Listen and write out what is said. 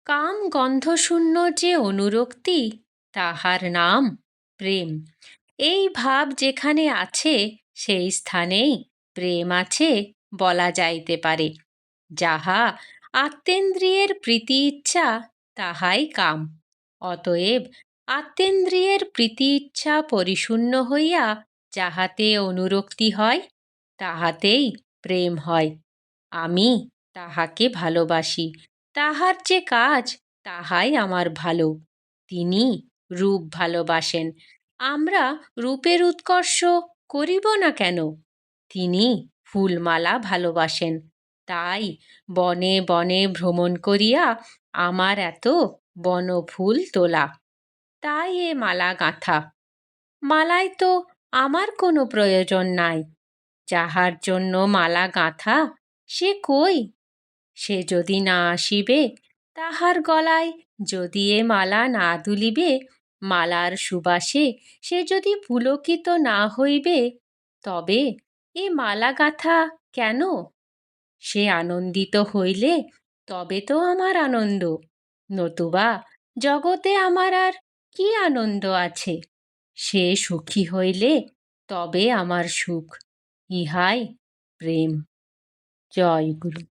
কাম গন্ধশূন্য যে অনুরক্তি, তাহার নাম প্রেম। এই ভাব যেখানে আছে, সেই স্থানেই প্রেম আছে বলা যাইতে পারে। যাহা আত্মেন্দ্রিয়ের প্রীতি ইচ্ছা, তাহাই কাম। অতএব আত্মেন্দ্রিয়ের প্রীতি ইচ্ছা পরিশূন্য হইয়া যাহাতে অনুরক্তি হয়, তাহাতেই প্রেম হয়। আমি তাহাকে ভালোবাসি, তাহার যে কাজ তাহাই আমার ভালো। তিনি রূপ ভালোবাসেন, আমরা রূপের উৎকর্ষ করিব না কেন? তিনি ফুলমালা ভালোবাসেন, তাই বনে বনে ভ্রমণ করিয়া আমার এত বনফুল তোলা, তাই এ মালা গাঁথা। মালায় তো আমার কোনো প্রয়োজন নাই। যাহার জন্য মালা গাঁথা, সে কই? সে যদি না আসিবে, তাহার গলায় যদি এ মালা না দুলিবে, মালার সুবাসে সে যদি পুলকিত না হইবে, তবে এ মালা গাঁথা কেন? সে আনন্দিত হইলে তবে তো আমার আনন্দ, নতুবা জগতে আমার আর কি আনন্দ আছে? সে সুখী হইলে তবে আমার সুখ। ইহাই প্রেম। জয় গুরু।